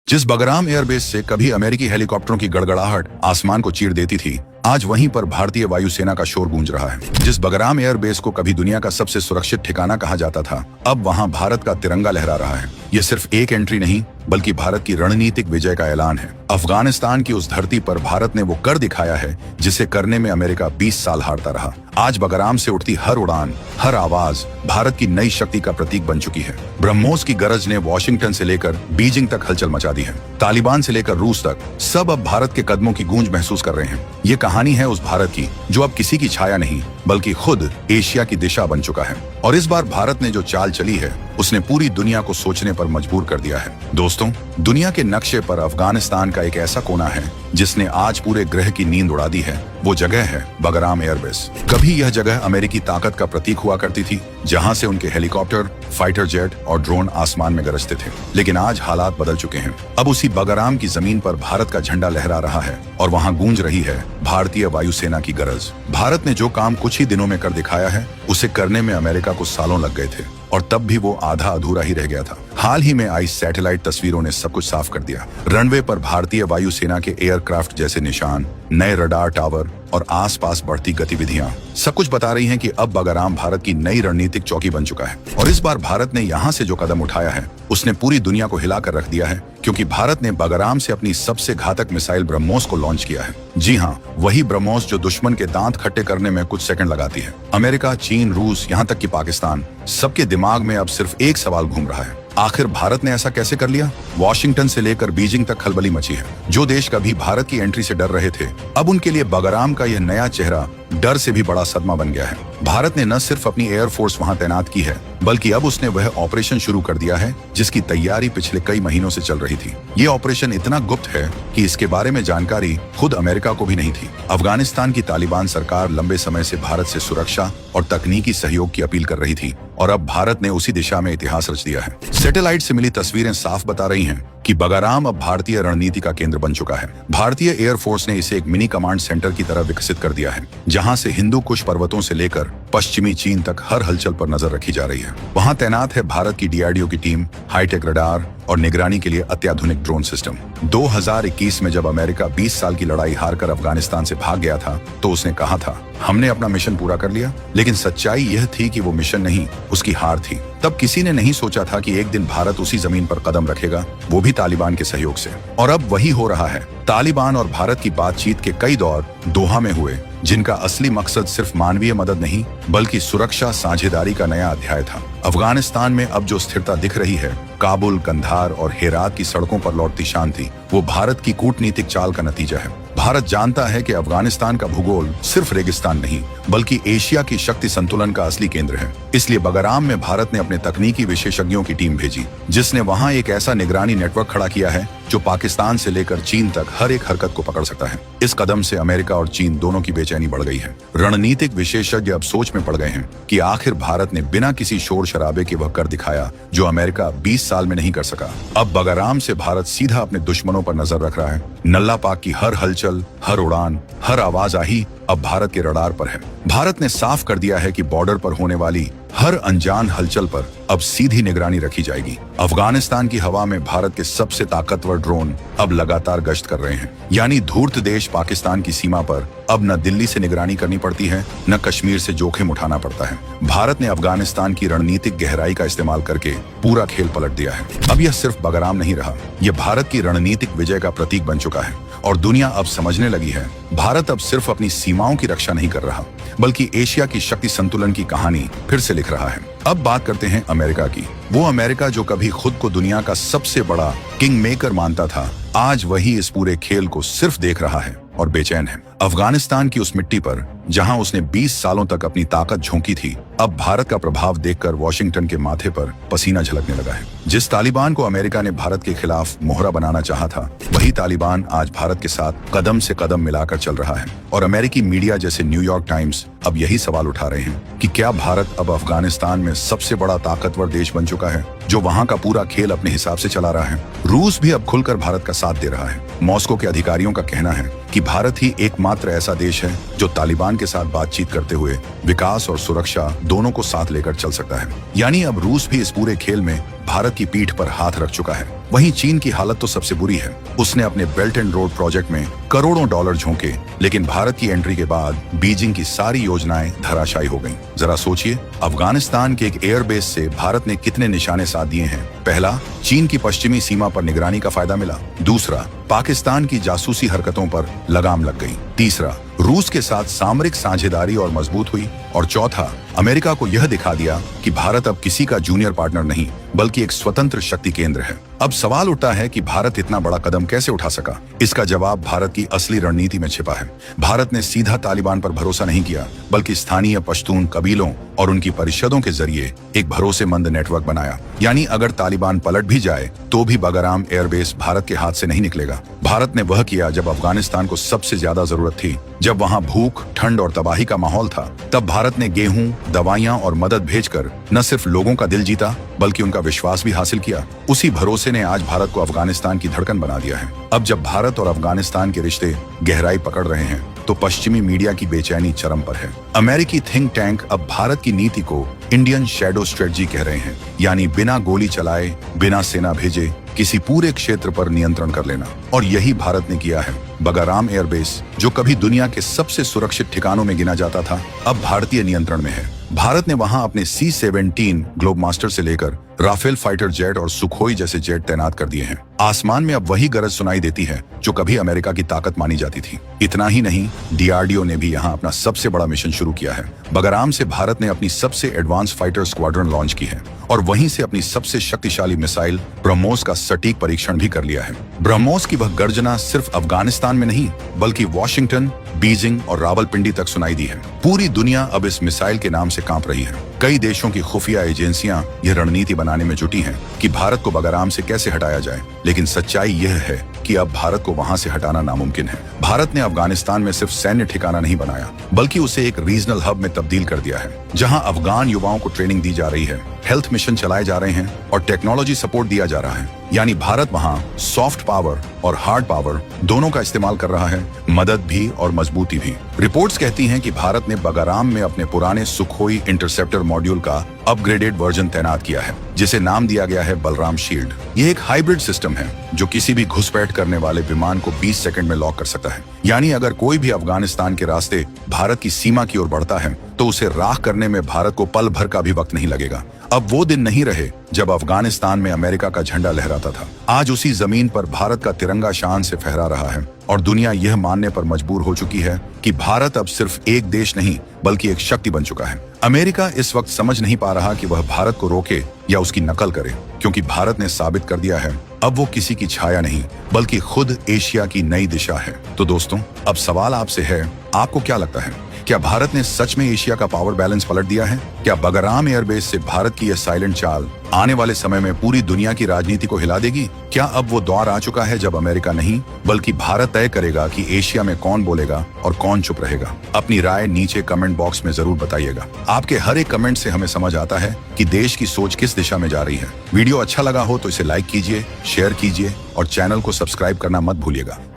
जिस बगराम एयरबेस से कभी अमेरिकी हेलीकॉप्टरों की गड़गड़ाहट आसमान को चीर देती थी, आज वहीं पर भारतीय वायुसेना का शोर गूंज रहा है। जिस बगराम एयरबेस को कभी दुनिया का सबसे सुरक्षित ठिकाना कहा जाता था, अब वहां भारत का तिरंगा लहरा रहा है। ये सिर्फ एक एंट्री नहीं, बल्कि भारत की रणनीतिक विजय का ऐलान है। अफगानिस्तान की उस धरती पर भारत ने वो कर दिखाया है जिसे करने में अमेरिका 20 साल हारता रहा। आज बगराम से उठती हर उड़ान, हर आवाज भारत की नई शक्ति का प्रतीक बन चुकी है। ब्रह्मोस की गरज ने वॉशिंगटन से लेकर बीजिंग तक हलचल मचा दी है। तालिबान से लेकर रूस तक सब अब भारत के कदमों की गूंज महसूस कर रहे हैं। ये कहानी है उस भारत की जो अब किसी की छाया नहीं, बल्कि खुद एशिया की दिशा बन चुका है। और इस बार भारत ने जो चाल चली है, उसने पूरी दुनिया को सोचने पर मजबूर कर दिया है। दोस्तों, दुनिया के नक्शे पर अफगानिस्तान का एक ऐसा कोना है जिसने आज पूरे ग्रह की नींद उड़ा दी है। वो जगह है बगराम एयरबेस। कभी यह जगह अमेरिकी ताकत का प्रतीक हुआ करती थी, जहां से उनके हेलीकॉप्टर, फाइटर जेट और ड्रोन आसमान में गरजते थे। लेकिन आज हालात बदल चुके हैं। अब उसी बगराम की जमीन पर भारत का झंडा लहरा रहा है और वहां गूंज रही है भारतीय वायुसेना की गरज। भारत ने जो काम कुछ ही दिनों में कर दिखाया है, उसे करने में अमेरिका को सालों लग गए थे, और तब भी वो आधा अधूरा ही रह गया था। हाल ही में आई सैटेलाइट तस्वीरों ने सब कुछ साफ कर दिया। रनवे पर भारतीय वायुसेना के एयरक्राफ्ट जैसे निशान, नए रडार टावर और आसपास बढ़ती गतिविधियां सब कुछ बता रही हैं कि अब बगराम भारत की नई रणनीतिक चौकी बन चुका है। और इस बार भारत ने यहां से जो कदम उठाया है, उसने पूरी दुनिया को हिलाकर रख दिया है, क्योंकि भारत ने बगराम से अपनी सबसे घातक मिसाइल ब्रह्मोस को लॉन्च किया है। जी हाँ, वही ब्रह्मोस जो दुश्मन के दांत खट्टे करने में कुछ सेकंड लगाती है। अमेरिका, चीन, रूस, यहाँ तक कि पाकिस्तान, सबके दिमाग में अब सिर्फ एक सवाल घूम रहा है, आखिर भारत ने ऐसा कैसे कर लिया? वॉशिंगटन से लेकर बीजिंग तक खलबली मची है। जो देश कभी भारत की एंट्री से डर रहे थे, अब उनके लिए बगराम का यह नया चेहरा डर से भी बड़ा सदमा बन गया है। भारत ने न सिर्फ अपनी एयरफोर्स वहां तैनात की है, बल्कि अब उसने वह ऑपरेशन शुरू कर दिया है जिसकी तैयारी पिछले कई महीनों से चल रही थी। ये ऑपरेशन इतना गुप्त है कि इसके बारे में जानकारी खुद अमेरिका को भी नहीं थी। अफगानिस्तान की तालिबान सरकार लंबे समय से भारत से सुरक्षा और तकनीकी सहयोग की अपील कर रही थी, और अब भारत ने उसी दिशा में इतिहास रच दिया है। सैटेलाइट से मिली तस्वीरें साफ बता रही हैं कि बगराम अब भारतीय रणनीति का केंद्र बन चुका है। भारतीय एयरफोर्स ने इसे एक मिनी कमांड सेंटर की तरह विकसित कर दिया है, जहां से हिंदू कुश पर्वतों से लेकर पश्चिमी चीन तक हर हलचल पर नजर रखी जा रही है। वहां तैनात है भारत की डीआरडीओ की टीम, हाईटेक रडार और निगरानी के लिए अत्याधुनिक ड्रोन सिस्टम। 2021 में जब अमेरिका 20 साल की लड़ाई हारकर अफगानिस्तान से भाग गया था, तो उसने कहा था, हमने अपना मिशन पूरा कर लिया। लेकिन सच्चाई यह थी कि वो मिशन नहीं, उसकी हार थी। तब किसी ने नहीं सोचा था कि एक दिन भारत उसी जमीन पर कदम रखेगा, वो भी तालिबान के सहयोग से। और अब वही हो रहा है। तालिबान और भारत की बातचीत के कई दौर दोहा में हुए, जिनका असली मकसद सिर्फ मानवीय मदद नहीं, बल्कि सुरक्षा साझेदारी का नया अध्याय था। अफगानिस्तान में अब जो स्थिरता दिख रही है, काबुल, कंधार और हेरात की सड़कों पर लौटती शांति, वो भारत की कूटनीतिक चाल का नतीजा है। भारत जानता है कि अफगानिस्तान का भूगोल सिर्फ रेगिस्तान नहीं, बल्कि एशिया की शक्ति संतुलन का असली केंद्र है। इसलिए बगराम में भारत ने अपने तकनीकी विशेषज्ञों की टीम भेजी, जिसने वहां एक ऐसा निगरानी नेटवर्क खड़ा किया है जो पाकिस्तान से लेकर चीन तक हर एक हरकत को पकड़ सकता है। इस कदम से अमेरिका और चीन दोनों की बेचैनी बढ़ गई है। रणनीतिक विशेषज्ञ अब सोच में पड़ गए हैं कि आखिर भारत ने बिना किसी शोर शराबे के वह कर दिखाया जो अमेरिका 20 साल में नहीं कर सका। अब बगराम से भारत सीधा अपने दुश्मनों पर नजर रख रहा है। नल्ला पाक की हर हलचल, हर उड़ान, हर आवाजाही अब भारत के रडार पर है। भारत ने साफ कर दिया है कि बॉर्डर पर होने वाली हर अनजान हलचल पर अब सीधी निगरानी रखी जाएगी। अफगानिस्तान की हवा में भारत के सबसे ताकतवर ड्रोन अब लगातार गश्त कर रहे हैं। यानी धूर्त देश पाकिस्तान की सीमा पर अब न दिल्ली से निगरानी करनी पड़ती है, न कश्मीर से जोखिम उठाना पड़ता है। भारत ने अफगानिस्तान की रणनीतिक गहराई का इस्तेमाल करके पूरा खेल पलट दिया है। अब यह सिर्फ बगराम नहीं रहा, यह भारत की रणनीतिक विजय का प्रतीक बन चुका है। और दुनिया अब समझने लगी है, भारत अब सिर्फ अपनी सीमाओं की रक्षा नहीं कर रहा, बल्कि एशिया की शक्ति संतुलन की कहानी फिर से लिख रहा है। अब बात करते हैं अमेरिका की। वो अमेरिका जो कभी खुद को दुनिया का सबसे बड़ा किंग मेकर मानता था, आज वही इस पूरे खेल को सिर्फ देख रहा है और बेचैन है। अफगानिस्तान की उस मिट्टी पर जहां उसने 20 सालों तक अपनी ताकत झोंकी थी, अब भारत का प्रभाव देखकर वॉशिंगटन के माथे पर पसीना झलकने लगा है। जिस तालिबान को अमेरिका ने भारत के खिलाफ मोहरा बनाना चाहा था, वही तालिबान आज भारत के साथ कदम से कदम मिलाकर चल रहा है। और अमेरिकी मीडिया जैसे न्यूयॉर्क टाइम्स अब यही सवाल उठा रहे हैं कि क्या भारत अब अफगानिस्तान में सबसे बड़ा ताकतवर देश बन चुका है, जो वहां का पूरा खेल अपने हिसाब से चला रहा है। रूस भी अब खुलकर भारत का साथ दे रहा है। मॉस्को के अधिकारियों का कहना है कि भारत ही एकमात्र ऐसा देश है जो तालिबान के साथ बातचीत करते हुए विकास और सुरक्षा दोनों को साथ लेकर चल सकता है। यानी अब रूस भी इस पूरे खेल में भारत की पीठ पर हाथ रख चुका है। वहीं चीन की हालत तो सबसे बुरी है। उसने अपने बेल्ट एंड रोड प्रोजेक्ट में करोड़ों डॉलर झोंके, लेकिन भारत की एंट्री के बाद बीजिंग की सारी योजनाएं धराशायी हो गईं। जरा सोचिए, अफगानिस्तान के एक एयरबेस से भारत ने कितने निशाने साध दिए हैं। पहला, चीन की पश्चिमी सीमा पर निगरानी का फायदा मिला। दूसरा, पाकिस्तान की जासूसी हरकतों पर लगाम लग गई। तीसरा, रूस के साथ सामरिक साझेदारी और मजबूत हुई। और चौथा, अमेरिका को यह दिखा दिया कि भारत अब किसी का जूनियर पार्टनर नहीं बल्कि एक स्वतंत्र शक्ति केंद्र है। अब सवाल उठता है कि भारत इतना बड़ा कदम कैसे उठा सका। इसका जवाब भारत की असली रणनीति में छिपा है। भारत ने सीधा तालिबान पर भरोसा नहीं किया, बल्कि स्थानीय पश्तून कबीलों और उनकी परिषदों के जरिए एक भरोसेमंद नेटवर्क बनाया। यानी अगर तालिबान पलट भी जाए तो भी बगराम एयरबेस भारत के हाथ से नहीं निकलेगा। भारत ने वह किया जब अफगानिस्तान को सबसे ज्यादा जरूरत थी, जब वहां भूख, ठंड और तबाही का माहौल था। तब भारत ने गेहूं, दवाइयां और मदद भेजकर न सिर्फ लोगों का दिल जीता बल्कि उनका विश्वास भी हासिल किया। उसी भरोसे ने आज भारत को अफगानिस्तान की धड़कन बना दिया है। अब जब भारत और अफगानिस्तान के रिश्ते गहराई पकड़ रहे हैं तो पश्चिमी मीडिया की बेचैनी चरम पर है। अमेरिकी थिंक टैंक अब भारत की नीति को इंडियन शैडो स्ट्रेटजी कह रहे हैं, यानी बिना गोली चलाए, बिना सेना भेजे किसी पूरे क्षेत्र पर नियंत्रण कर लेना। और यही भारत ने किया है। बगराम एयरबेस, जो कभी दुनिया के सबसे सुरक्षित ठिकानों में गिना जाता था, अब भारतीय नियंत्रण में है। भारत ने वहां अपने C-17 ग्लोबमास्टर से लेकर राफेल फाइटर जेट और सुखोई जैसे जेट तैनात कर दिए हैं। आसमान में अब वही गरज सुनाई देती है जो कभी अमेरिका की ताकत मानी जाती थी। इतना ही नहीं, DRDO ने भी यहाँ अपना सबसे बड़ा मिशन शुरू किया है। बगराम से भारत ने अपनी सबसे एडवांस फाइटर स्क्वाड्रन लॉन्च की है और वहीं से अपनी सबसे शक्तिशाली मिसाइल ब्रह्मोस का सटीक परीक्षण भी कर लिया है। ब्रह्मोस की वह गर्जना सिर्फ अफगानिस्तान में नहीं बल्कि वॉशिंगटन, बीजिंग और रावलपिंडी तक सुनाई दी है। पूरी दुनिया अब इस मिसाइल के नाम से कांप रही है। कई देशों की खुफिया एजेंसियां यह रणनीति बनाने में जुटी हैं कि भारत को बगराम से कैसे हटाया जाए, लेकिन सच्चाई यह है कि अब भारत को वहां से हटाना नामुमकिन है। भारत ने अफगानिस्तान में सिर्फ सैन्य ठिकाना नहीं बनाया बल्कि उसे एक रीजनल हब में तब्दील कर दिया है, जहां अफगान युवाओं को ट्रेनिंग दी जा रही है, हेल्थ मिशन चलाए जा रहे हैं और टेक्नोलॉजी सपोर्ट दिया जा रहा है। यानी भारत वहां सॉफ्ट पावर और हार्ड पावर दोनों का इस्तेमाल कर रहा है, मदद भी और मजबूती भी। रिपोर्ट्स कहती हैं कि भारत ने बगराम में अपने पुराने सुखोई इंटरसेप्टर मॉड्यूल का अपग्रेडेड वर्जन तैनात किया है, जिसे नाम दिया गया है बलराम शील्ड। ये एक हाइब्रिड सिस्टम है जो किसी भी घुसपैठ करने वाले विमान को 20 सेकंड में लॉक कर सकता है। यानी अगर कोई भी अफगानिस्तान के रास्ते भारत की सीमा की ओर बढ़ता है तो उसे राख करने में भारत को पल भर का भी वक्त नहीं लगेगा। अब वो दिन नहीं रहे जब अफगानिस्तान में अमेरिका का झंडा लहराता था। आज उसी जमीन पर भारत का तिरंगा शान से फहरा रहा है और दुनिया यह मानने पर मजबूर हो चुकी है कि भारत अब सिर्फ एक देश नहीं बल्कि एक शक्ति बन चुका है। अमेरिका इस वक्त समझ नहीं पा रहा कि वह भारत को रोके या उसकी नकल करे, क्योंकि भारत ने साबित कर दिया है अब वो किसी की छाया नहीं बल्कि खुद एशिया की नई दिशा है। तो दोस्तों, अब सवाल आपसे है, आपको क्या लगता है, क्या भारत ने सच में एशिया का पावर बैलेंस पलट दिया है? क्या बगराम एयरबेस से भारत की यह साइलेंट चाल आने वाले समय में पूरी दुनिया की राजनीति को हिला देगी? क्या अब वो दौर आ चुका है जब अमेरिका नहीं बल्कि भारत तय करेगा कि एशिया में कौन बोलेगा और कौन चुप रहेगा? अपनी राय नीचे कमेंट बॉक्स में जरूर बताइएगा। आपके हर एक कमेंट से हमें समझ आता है कि देश की सोच किस दिशा में जा रही है। वीडियो अच्छा लगा हो तो इसे लाइक कीजिए, शेयर कीजिए और चैनल को सब्सक्राइब करना मत भूलिएगा।